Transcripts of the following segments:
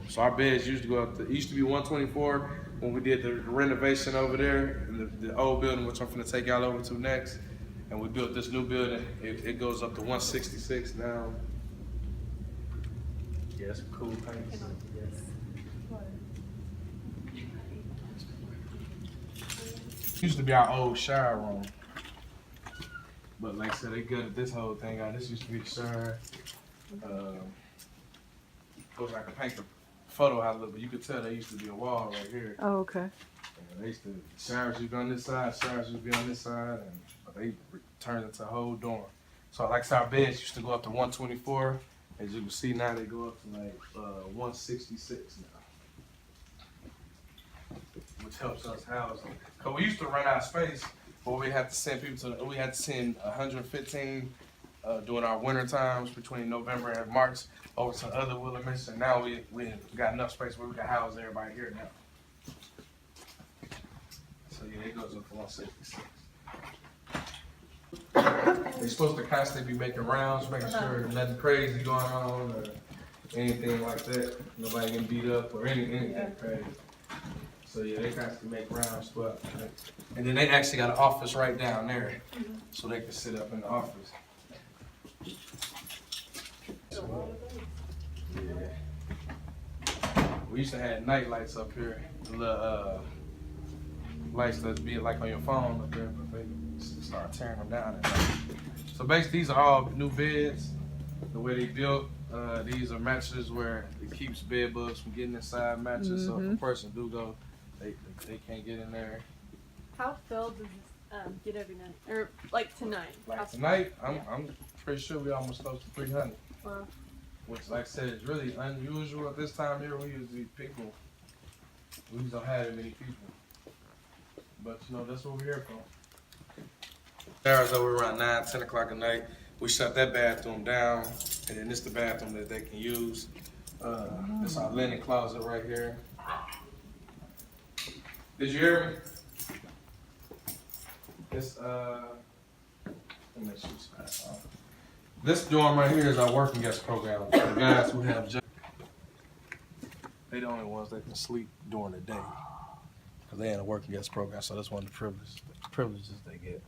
So our beds used to go up to, it used to be 124 when we did the renovation over there in the old building, which I'm gonna take y'all over to next. And we built this new building. It goes up to 166 now. Yeah, some cool paints. Used to be our old shower room. But like I said, they gutted this whole thing out. This used to be the shower. It was like a paint the photo house, but you could tell there used to be a wall right here. Oh, okay. And they used to, showers used to be on this side, showers used to be on this side, and they turned into a whole dorm. So like our beds used to go up to 124. As you can see now, they go up to like 166 now, which helps us house them. Cause we used to run out of space, but we had to send people to. We had to send 115 during our winter times between November and March over to other wilderness, and now we got enough space where we can house everybody here now. So yeah, it goes up to 166. They're supposed to constantly be making rounds, making sure nothing crazy going on or anything like that. Nobody getting beat up or anything crazy. So yeah, they constantly make rounds throughout. And then they actually got an office right down there, so they can sit up in the office. So, yeah. We used to have night lights up here, the little lights that be like on your phone up there, but they start tearing them down at night. So basically, these are all new beds. The way they built, these are mattresses where it keeps bed bugs from getting inside mattresses. So if a person do go, they can't get in there. How filled does this get every night, or like tonight? Like tonight, I'm pretty sure we almost close to 300. Wow. Which, like I said, is really unusual at this time here. We usually don't have that many people. But you know, that's what we're here for. Hours over around 9, 10 o'clock at night. We shut that bathroom down, and then this is the bathroom that they can use. This our linen closet right here. Did you hear me? This let me make sure it's passed off. This dorm right here is our working guest program. The guys who have jobs, they the only ones that can sleep during the day. Because they in a working guest program, so that's one of the privileges they get.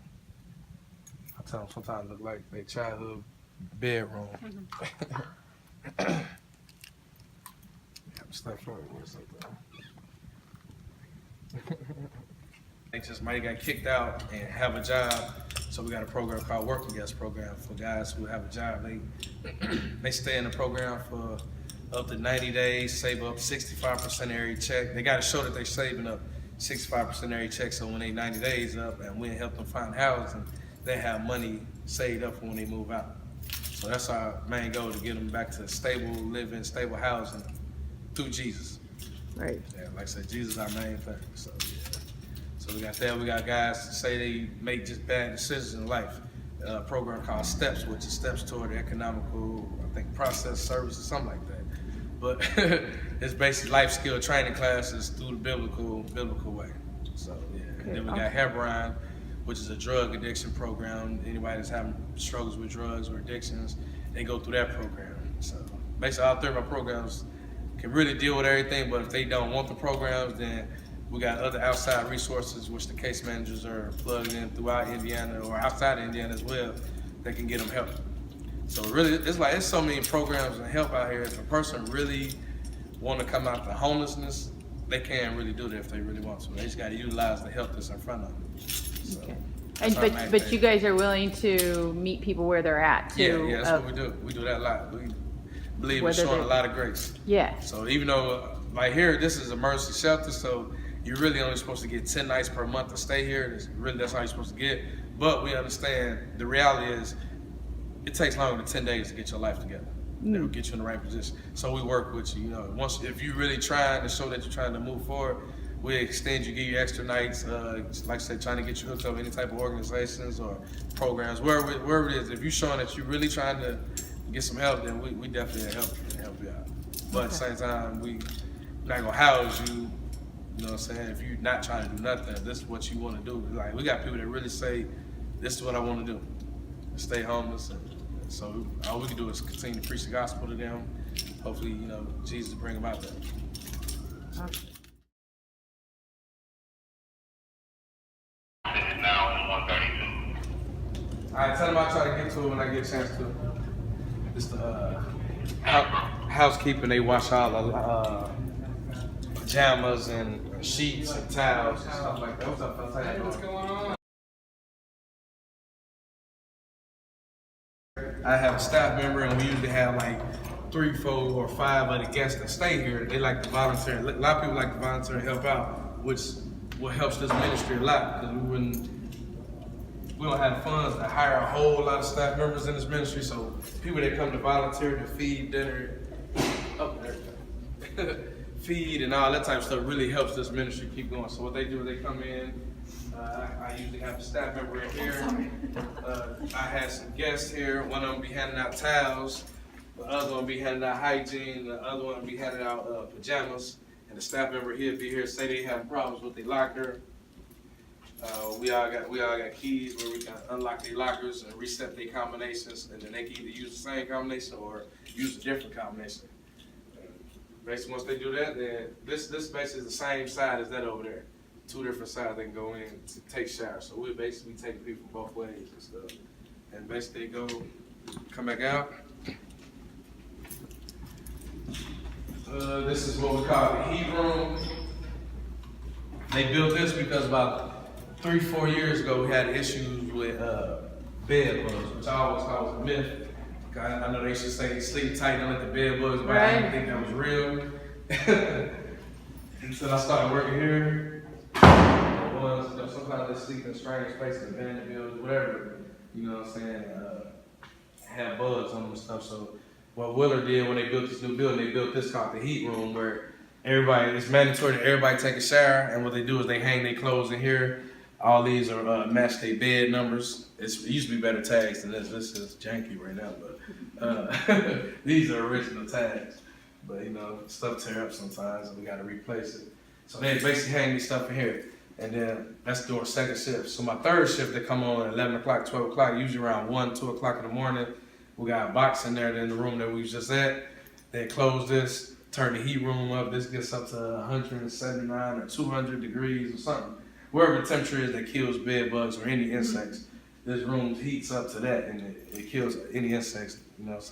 I tell them sometimes look like their childhood bedroom. Step forward or something. They just might got kicked out and have a job. So we got a program called Working Guest Program for guys who have a job. They stay in the program for up to 90 days, save up 65% of every check. They got to show that they're saving up 65% of every check, so when they 90 days up and we help them find housing, they have money saved up for when they move out. So that's our main goal, to get them back to stable living, stable housing through Jesus. Right. Yeah, like I said, Jesus is our main thing. So yeah. So we got that. We got guys that say they make just bad decisions in life. A program called STEPS, which is Steps Toward Economical, I think, Process Services, something like that. But it's basically life skill training classes through the biblical way. So yeah. And then we got Hebron, which is a drug addiction program. Anybody that's having struggles with drugs or addictions, they go through that program. So basically all three of our programs can really deal with everything, but if they don't want the programs, then we got other outside resources, which the case managers are plugged in throughout Indiana or outside of Indiana as well, that can get them help. So really, it's so many programs and help out here. If a person really want to come out of homelessness, they can really do that if they really want to. They just got to utilize the help that's in front of them. So, okay. And but you guys are willing to meet people where they're at too. Yeah, that's what we do. We do that a lot. We believe in showing a lot of grace. Yeah. So even though, like here, this is a emergency shelter, so you're really only supposed to get 10 nights per month to stay here. That's all you're supposed to get. But we understand the reality is it takes longer than 10 days to get your life together. It'll get you in the right position. So we work with you. You know, if you're really trying to show that you're trying to move forward, we extend you, give you extra nights. Like I said, trying to get you hooked up with any type of organizations or programs, wherever it is. If you're showing that you're really trying to get some help, then we definitely help you out. But at the same time, we're not gonna house you. You know what I'm saying? If you're not trying to do nothing, this is what you want to do. Like, we got people that really say, this is what I want to do. Stay homeless. And so all we can do is continue to preach the gospel to them, hopefully, Jesus bring them out there. All right, tell them I'll try to get to it when I get a chance to. It's the housekeeping. They wash all the pajamas and sheets and towels and stuff like that. What's up, fellas? Hey, what's going on? I have a staff member, and we usually have like 3, 4, or 5 of the guests that stay here. They like to volunteer. A lot of people like to volunteer and help out, which helps this ministry a lot, because we don't have funds to hire a whole lot of staff members in this ministry. So people that come to volunteer to feed, dinner, feed and all that type of stuff really helps this ministry keep going. So what they do is they come in. I usually have a staff member in here. I had some guests here. One of them be handing out towels. The other one be handing out hygiene. The other one be handing out pajamas. And the staff member here be here say they have problems with their locker. We all got keys where we can unlock their lockers and reset their combinations, and then they can either use the same combination or use a different combination. Basically, once they do that, then this basically is the same side as that over there. 2 different sides they can go in to take showers. So we're basically taking people both ways and stuff. And basically they come back out. This is what we call the heat room. They built this because about 3, 4 years ago, we had issues with bed bugs, which I always thought was a myth. I know they should say sleep tight and let the bed bugs bite. I didn't think that was real. Until I started working here. Sometimes they sleep in strange spaces, abandoned buildings, whatever. You know what I'm saying? Have bugs on them and stuff. So what Willer did when they built this new building, they built this called the heat room, where it's mandatory that everybody take a shower, and what they do is they hang their clothes in here. All these are match their bed numbers. It used to be better tags than this. This is janky right now, but these are original tags. But stuff tear up sometimes, and we got to replace it. So they basically hang these stuff in here, and then that's during second shift. So my third shift, they come on at 11 o'clock, 12 o'clock, usually around 1, 2 o'clock in the morning. We got a box in there in the room that we was just at. They close this, turn the heat room up. This gets up to 179 or 200 degrees or something. Wherever the temperature is that kills bed bugs or any insects, this room heats up to that, and it kills any insects,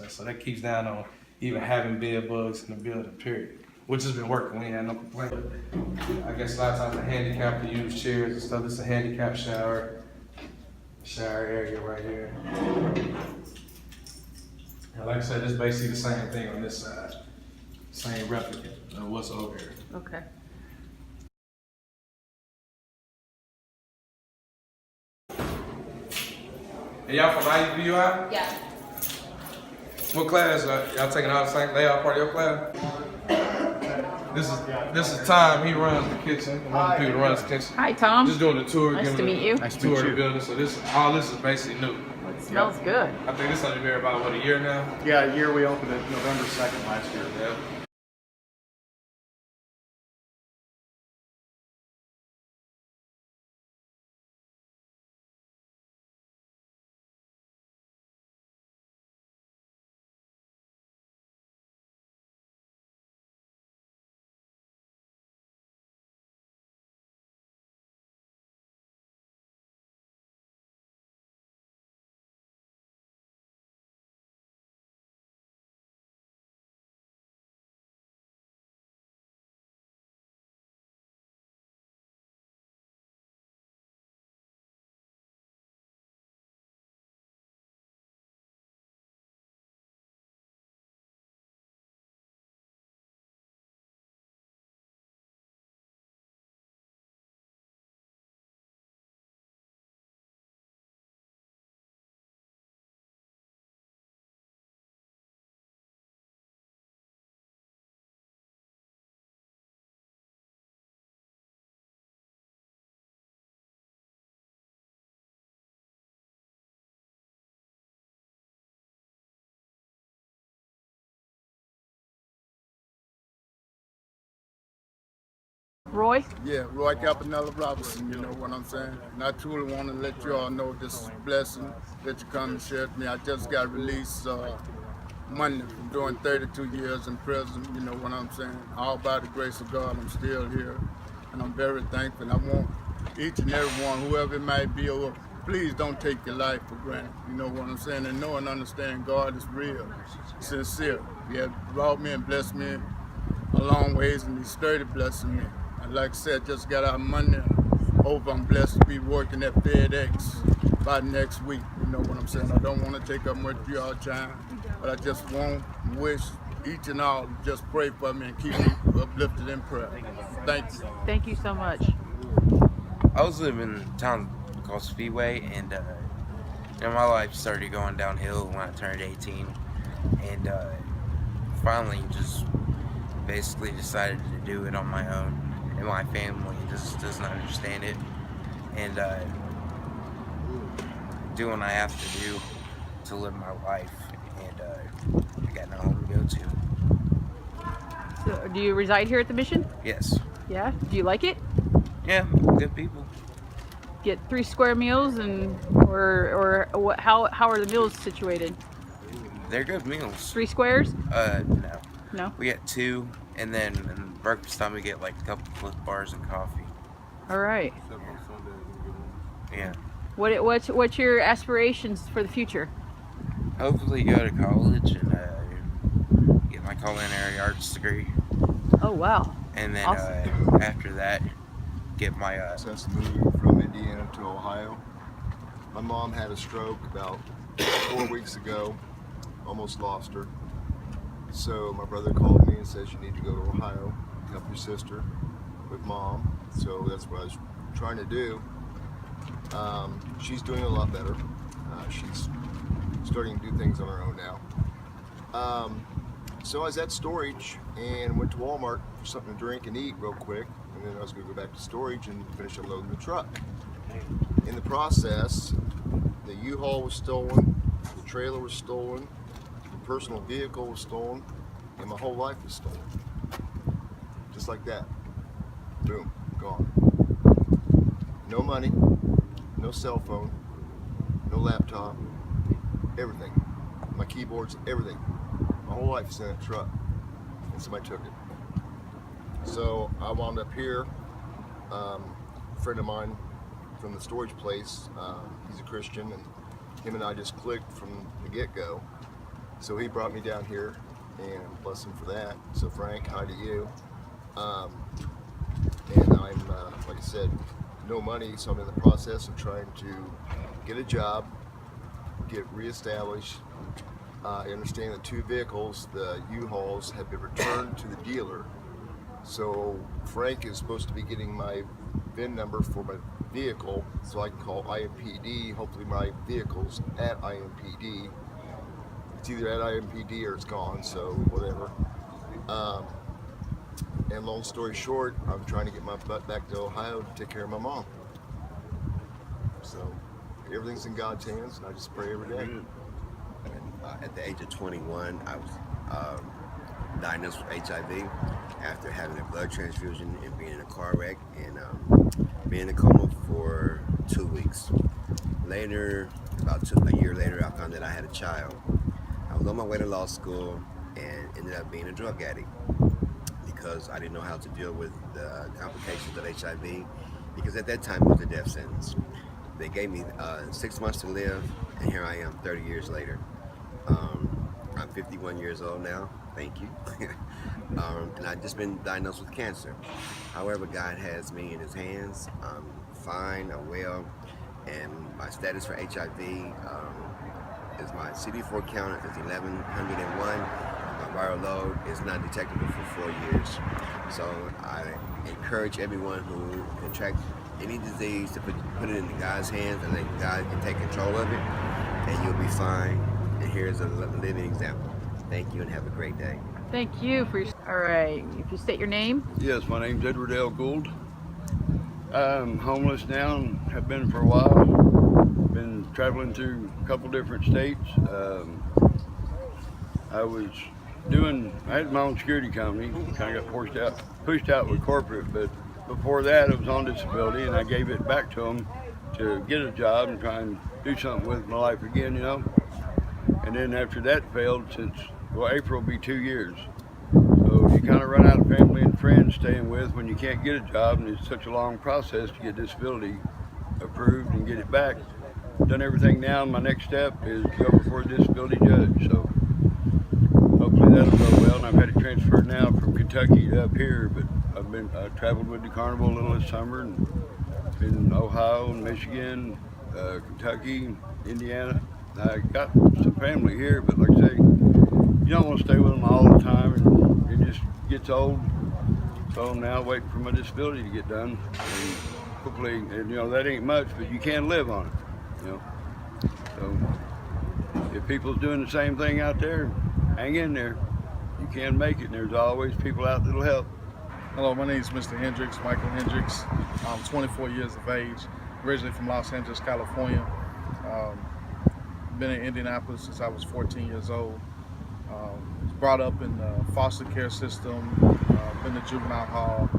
So that keeps down on even having bed bugs in the building, period. Which has been working, we ain't had no complaint. I guess a lot of times the handicapped to use chairs and stuff. This is a handicapped shower area right here. And like I said, this is basically the same thing on this side. Same replica of what's over here. Okay. And y'all from IUPUI? Yeah. What class? Y'all taking all the same? They all part of your class? This is Tom. He runs the kitchen. One of the people that runs the kitchen. Hi, Tom. Just doing the tour. Nice to meet you. Nice to tour of the building. So all this is basically new. It smells good. I think this only been about a year now. Yeah, a year. We opened it November 2nd last year. Yeah. Roy? Yeah, Roy Campanella Robertson, you know what I'm saying? And I truly want to let you all know this is a blessing that you come and share with me. I just got released Monday from doing 32 years in prison, you know what I'm saying? All by the grace of God, I'm still here. And I'm very thankful. I want each and every one, whoever it might be, or please don't take your life for granted. You know what I'm saying? And know and understand God is real, sincere. He has brought me and blessed me a long ways, and He's steady blessing me. And like I said, just got out Monday. Hope I'm blessed to be working at FedEx by next week. You know what I'm saying? I don't want to take up much of your time, but I just wish each and all to just pray for me and keep me uplifted in prayer. Thank you. Thank you so much. I was living in a town called Speedway, and my life started going downhill when I turned 18, and finally just basically decided to do it on my own, and my family just doesn't understand it, and do what I have to do to live my life, and I got no home to go to. So, do you reside here at the mission? Yes. Yeah. Do you like it? Yeah, good people. Get 3 square meals, and or what? How are the meals situated? They're good meals. 3 squares? No. No. We get 2, and then in breakfast time we get like a couple Cliff bars and coffee. All right. Yeah. What's your aspirations for the future? Hopefully go to college and get my culinary arts degree, Oh wow. and then Awesome. after that get my Since moving from Indiana to Ohio. My mom had a stroke about 4 weeks ago, almost lost her. So my brother called me and says, you need to go to Ohio, help your sister with mom. So that's what I was trying to do. She's doing a lot better. She's starting to do things on her own now. So I was at storage and went to Walmart for something to drink and eat real quick, and then I was going to go back to storage and finish unloading the truck. In the process, the U-Haul was stolen, the trailer was stolen, the personal vehicle was stolen, and my whole life was stolen. Just like that. Boom, gone. No money, no cell phone, no laptop, everything. My keyboards, everything. My whole life is in that truck, and somebody took it. So I wound up here. A friend of mine from the storage place, he's a Christian, and him and I just clicked from the get-go. So he brought me down here, and bless him for that. So Frank, hi to you. And I'm, like I said, no money, so I'm in the process of trying to get a job, get reestablished. I understand that 2 vehicles, the U-Hauls, have been returned to the dealer. So Frank is supposed to be getting my VIN number for my vehicle so I can call IMPD. Hopefully my vehicle's at IMPD. It's either at IMPD or it's gone, so whatever. And long story short, I'm trying to get my butt back to Ohio to take care of my mom. So everything's in God's hands, and I just pray every day. At the age of 21, I was diagnosed with HIV after having a blood transfusion and being in a car wreck and being in a coma for 2 weeks. Later, a year later, I found that I had a child. I was on my way to law school and ended up being a drug addict because I didn't know how to deal with the complications of HIV, because at that time it was a death sentence. They gave me 6 months to live, and here I am 30 years later. I'm 51 years old now, thank you. And I've just been diagnosed with cancer. However, God has me in His hands. I'm fine, I'm well, and my status for HIV is my CD4 count is 1101. My viral load is not detectable for 4 years. So I encourage everyone who contracts any disease to put it in God's hands and let God can take control of it, and you'll be fine. And here's a living example. Thank you and have a great day. Thank you for your. All right. If you state your name. Yes, my name's Edward L. Gould. I'm homeless now and have been for a while. Been traveling through a couple different states. I had my own security company, kind of got pushed out with corporate, but before that I was on disability, and I gave it back to them to get a job and try and do something with my life again, you know. And then after that failed, since well, April will be 2 years. So you kind of run out of family and friends staying with when you can't get a job, and it's such a long process to get disability approved and get it back. Done everything now. My next step is to go before a disability judge. So hopefully that'll go well. And I've had it transferred now from Kentucky to up here, but I traveled with the carnival a little this summer and been in Ohio and Michigan, Kentucky, Indiana. I got some family here, but like I say, you don't want to stay with them all the time, and it just gets old. So I'm now waiting for my disability to get done, and hopefully, and that ain't much, but you can live on it. So if people's doing the same thing out there, hang in there. You can make it, and there's always people out that'll help. Hello, my name is Mr. Hendricks, Michael Hendricks. I'm 24 years of age, originally from Los Angeles, California. Been in Indianapolis since I was 14 years old. Was brought up in the foster care system, been to juvenile hall.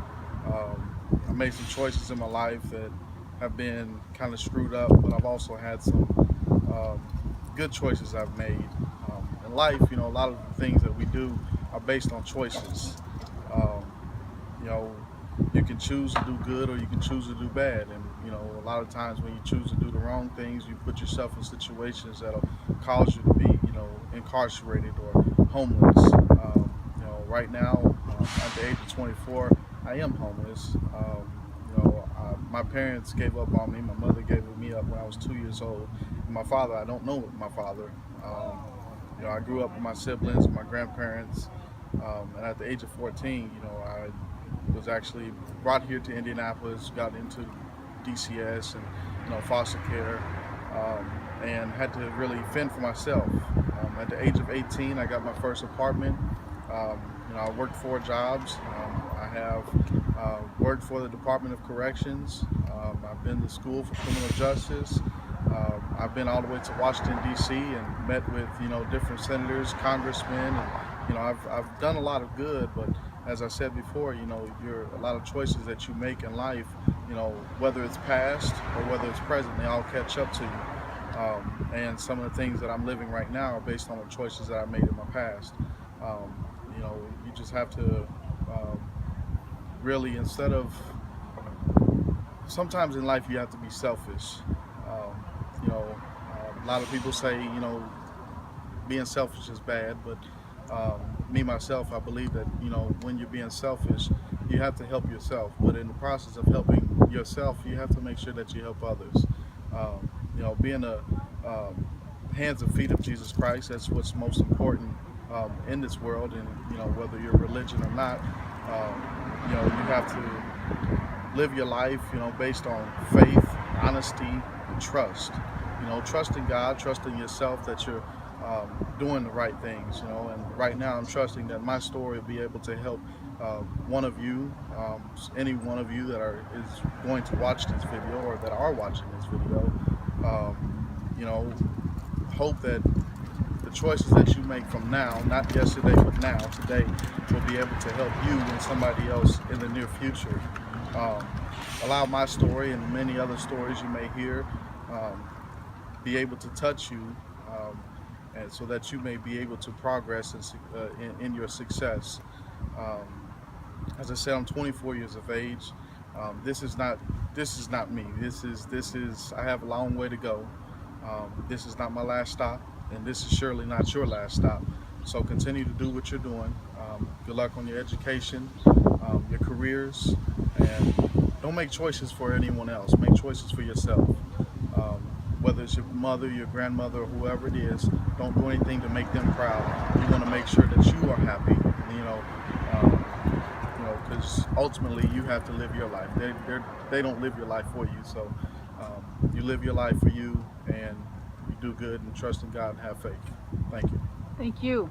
I made some choices in my life that have been kind of screwed up, but I've also had some good choices I've made. In life, a lot of the things that we do are based on choices. You can choose to do good or you can choose to do bad, and a lot of times when you choose to do the wrong things, you put yourself in situations that'll cause you to be incarcerated or homeless. Right now, at the age of 24, I am homeless. My parents gave up on me. My mother gave me up when I was 2 years old. And my father, I don't know my father. I grew up with my siblings, my grandparents, and at the age of 14, I was actually brought here to Indianapolis, got into DCS and foster care, and had to really fend for myself. At the age of 18, I got my first apartment. I worked 4 jobs. I have worked for the Department of Corrections. I've been to school for criminal justice. I've been all the way to Washington, D.C. and met with different senators, congressmen, and I've done a lot of good. But as I said before, a lot of choices that you make in life, whether it's past or whether it's present, they all catch up to you. And some of the things that I'm living right now are based on the choices that I made in my past. You just have to really, instead of, sometimes in life you have to be selfish. A lot of people say, being selfish is bad, but me, myself, I believe that, when you're being selfish, you have to help yourself. But in the process of helping yourself, you have to make sure that you help others. Being the hands and feet of Jesus Christ, that's what's most important in this world. And, whether you're religion or not, you have to live your life, based on faith, honesty, and trust. Trusting God, trusting yourself that you're doing the right things, and right now I'm trusting that my story will be able to help one of you, any one of you that is going to watch this video or that are watching this video, hope that the choices that you make from now, not yesterday but now, today, will be able to help you and somebody else in the near future. Allow my story and many other stories you may hear be able to touch you, and so that you may be able to progress in your success. As I said, I'm 24 years of age. This is not me. This is I have a long way to go. This is not my last stop, and this is surely not your last stop. So continue to do what you're doing. Good luck on your education, your careers, and don't make choices for anyone else. Make choices for yourself. Whether it's your mother, your grandmother, or whoever it is, don't do anything to make them proud. You want to make sure that you are happy, because ultimately you have to live your life. They don't live your life for you, so you live your life for you, and you do good and trust in God and have faith. Thank you. Thank you.